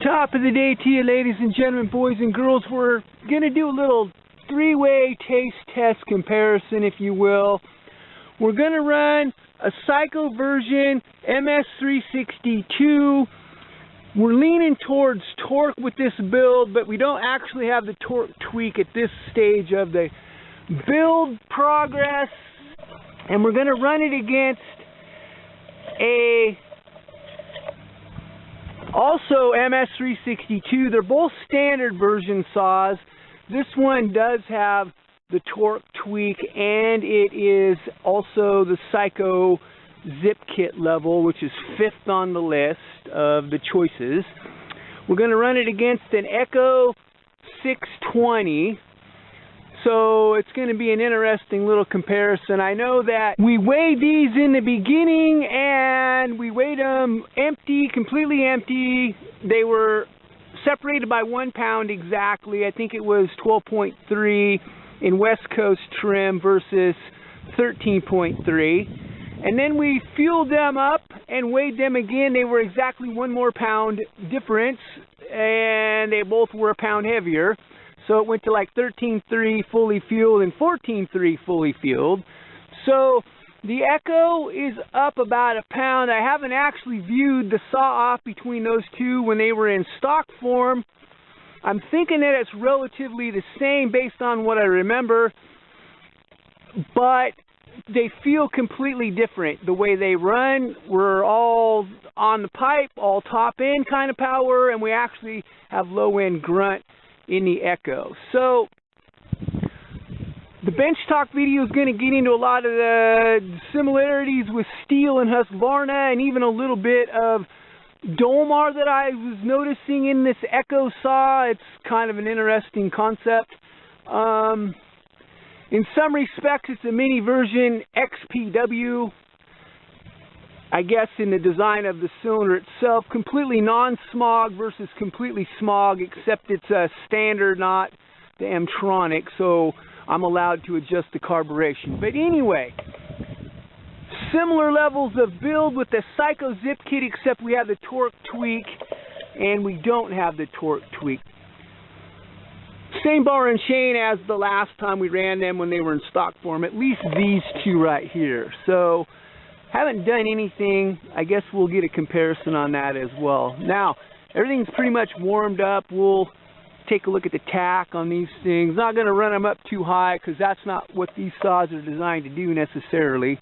Top of the day to you, ladies and gentlemen, boys and girls. We're going to do a little three-way taste test comparison, if you will. We're going to run a Psy-Ko version ms362. We're leaning towards torque with this build, but we don't actually have the torque tweak at this stage of the build progress. And we're going to run it against a also ms362. They're both standard version saws. This one does have the torque tweak, and it is also the Psy-Ko zip kit level, which is 5th on the list of the choices. We're going to run it against an Echo 620. So it's going to be an interesting little comparison. I know that we weighed these in the beginning, and we weighed them empty, completely empty. They were separated by 1 pound exactly. I think it was 12.3 in West Coast trim versus 13.3. And then we fueled them up and weighed them again. They were exactly 1 more pound difference, and they both were a pound heavier. So it went to like 13.3 fully fueled and 14.3 fully fueled. So the Echo is up about a pound. I haven't actually viewed the saw off between those two when they were in stock form. I'm thinking that it's relatively the same based on what I remember, but they feel completely different. The way they run, we're all on the pipe, all top end kind of power, and we actually have low end grunt in the Echo. So the bench talk video is going to get into a lot of the similarities with Stihl and Husqvarna, and even a little bit of Dolmar that I was noticing in this Echo saw. It's kind of an interesting concept. In some respects, it's a mini version XPW. I guess in the design of the cylinder itself, completely non-smog versus completely smog, except it's a standard, not the M-tronic, so I'm allowed to adjust the carburation. But anyway, similar levels of build with the Psy-Ko zip kit, except we have the torque tweak and we don't have the torque tweak. Same bar and chain as the last time we ran them when they were in stock form, at least these two right here. So haven't done anything. I guess we'll get a comparison on that as well. Now, everything's pretty much warmed up. We'll take a look at the tack on these things. Not going to run them up too high because that's not what these saws are designed to do necessarily.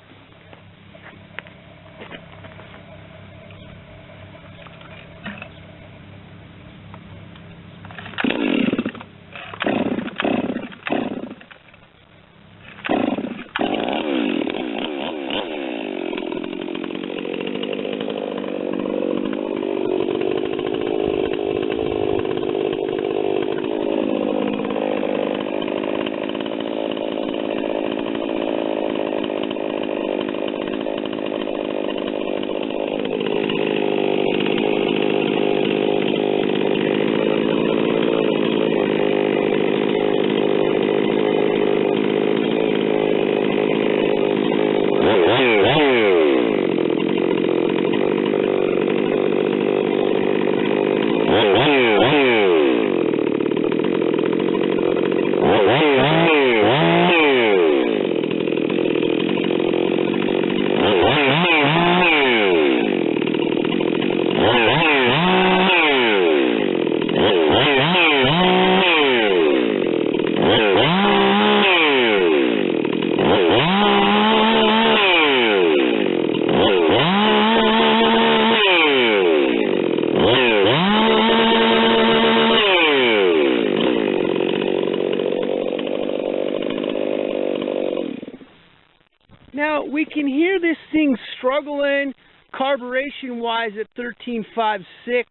Now, we can hear this thing struggling carburation-wise at 13.56,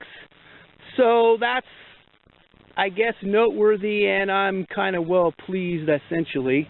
so that's, I guess, noteworthy, and I'm kind of well pleased, essentially.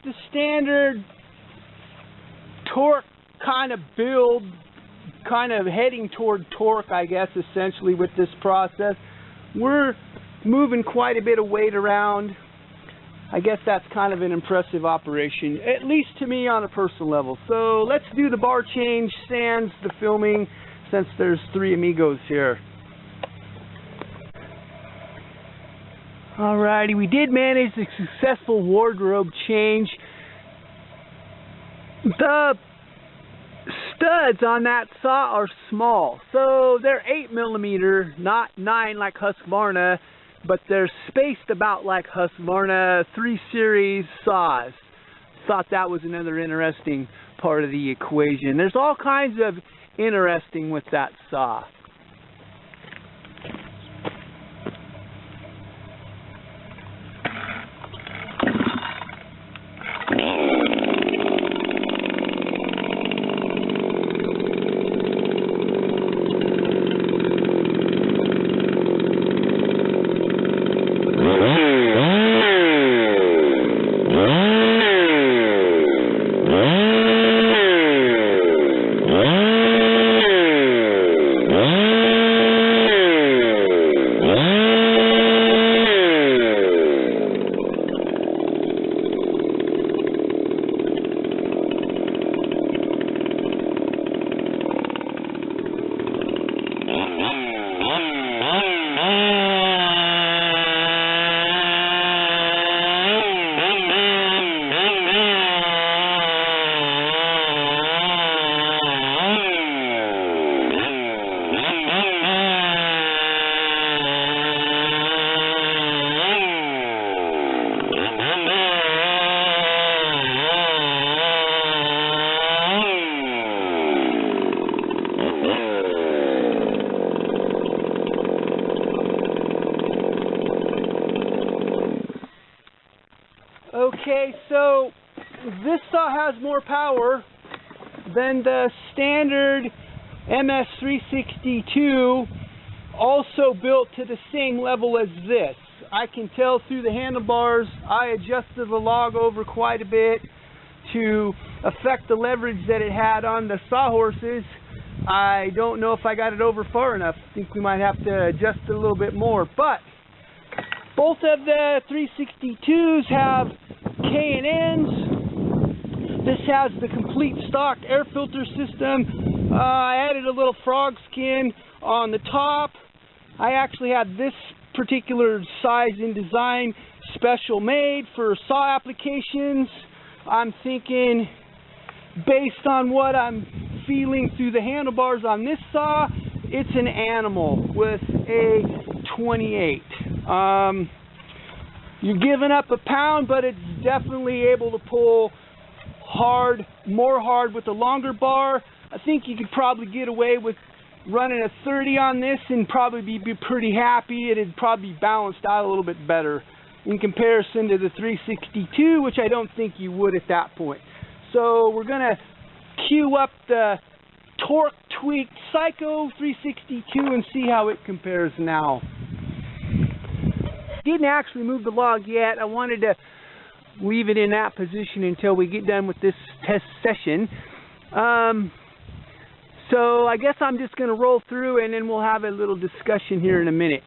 with the standard torque kind of build, kind of heading toward torque, I guess, essentially with this process. We're moving quite a bit of weight around. I guess that's kind of an impressive operation, at least to me on a personal level. So let's do the bar change, sans the filming, since there's three amigos here. Alrighty, we did manage the successful wardrobe change. The studs on that saw are small, so they're 8mm, not 9 like Husqvarna, but they're spaced about like Husqvarna 3 Series saws. Thought that was another interesting part of the equation. There's all kinds of interesting with that saw. Okay, so this saw has more power than the standard ms362, also built to the same level as this. I can tell through the handlebars. I adjusted the log over quite a bit to affect the leverage that it had on the sawhorses. I don't know if I got it over far enough. I think we might have to adjust it a little bit more, but both of the 362s have K&Ns. This has the complete stock air filter system. I added a little frog skin on the top. I actually had this particular size and design special made for saw applications. I'm thinking, based on what I'm feeling through the handlebars on this saw, it's an animal with a 28. You're giving up a pound, but it's definitely able to pull hard, more hard with the longer bar. I think you could probably get away with running a 30 on this and probably be pretty happy. It'd probably be balanced out a little bit better in comparison to the 362, which I don't think you would at that point. So we're going to cue up the torque tweaked Psy-Ko 362 and see how it compares now. Didn't actually move the log yet. I wanted to leave it in that position until we get done with this test session. So I guess I'm just going to roll through and then we'll have a little discussion here in a minute.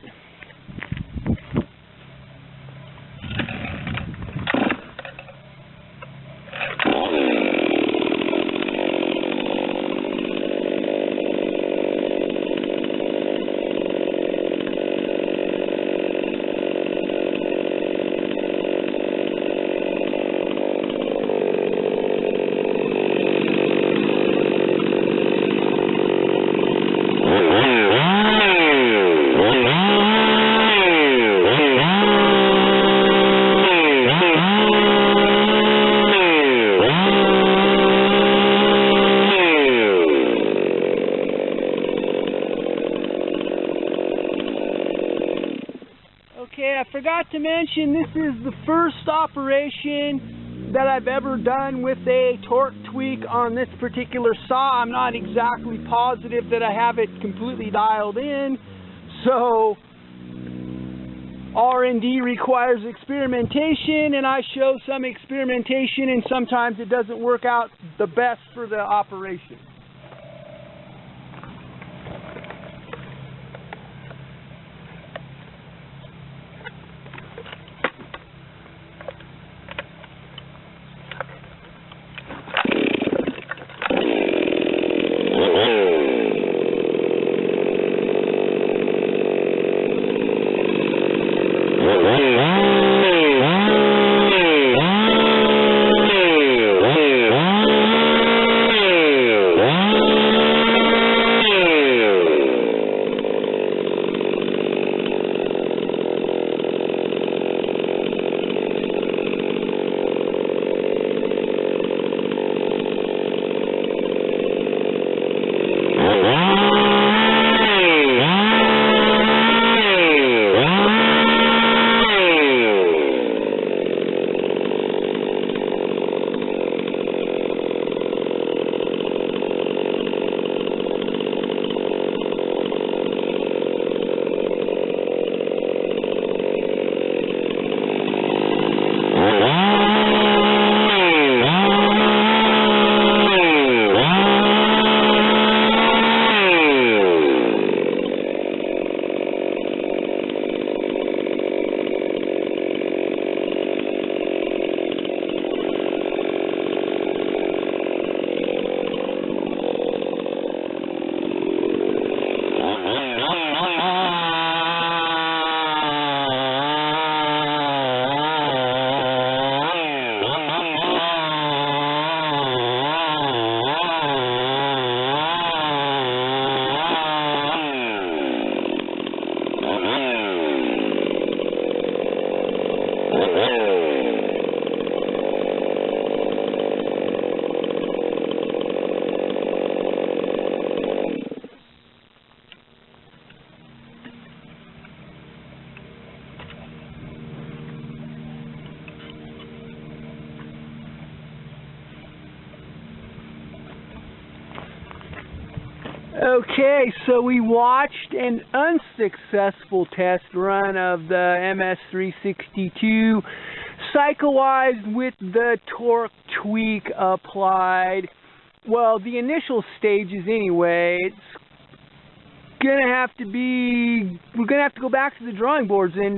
I forgot to mention, this is the first operation that I've ever done with a torque tweak on this particular saw. I'm not exactly positive that I have it completely dialed in, so R&D requires experimentation, and I show some experimentation, and sometimes it doesn't work out the best for the operation. Okay, so we watched an unsuccessful test run of the ms362 Psy-Ko-ized with the torque tweak applied. Well, the initial stages anyway. It's gonna have to be, we're gonna have to go back to the drawing boards and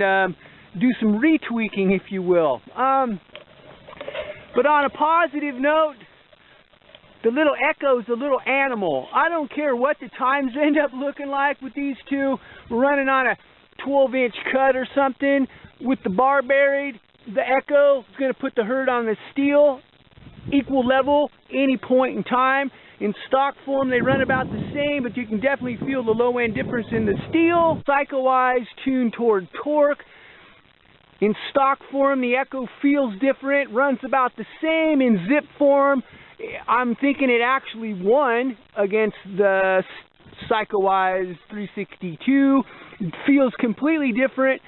do some retweaking, if you will. But on a positive note, the little Echo's a little animal. I don't care what the times end up looking like with these two. We're running on a 12-inch cut or something with the bar buried. The Echo is going to put the hurt on the Stihl, equal level, any point in time. In stock form, they run about the same, but you can definitely feel the low-end difference in the Stihl. Psy-Ko-ized, tuned toward torque. In stock form, the Echo feels different, runs about the same. In zip form, I'm thinking it actually won against the Psy-Ko-ized 362. It feels completely different.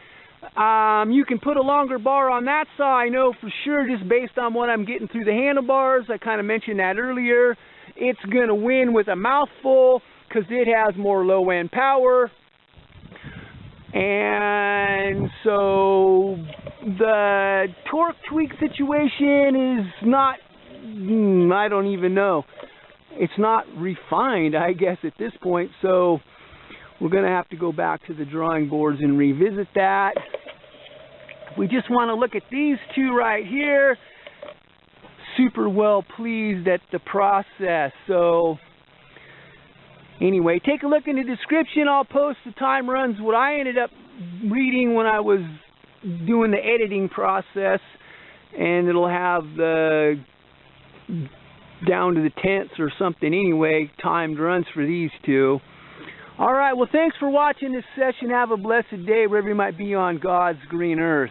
You can put a longer bar on that saw, I know for sure, just based on what I'm getting through the handlebars. I kind of mentioned that earlier. It's going to win with a mouthful because it has more low-end power. And so the torque tweak situation is not, I don't even know. It's not refined, I guess, at this point. So we're going to have to go back to the drawing boards and revisit that. We just want to look at these two right here. Super well pleased at the process. So anyway, take a look in the description. I'll post the time runs, what I ended up reading when I was doing the editing process. And it'll have the down to the tenths or something anyway, timed runs for these two. Alright, well thanks for watching this session. Have a blessed day wherever you might be on God's green earth.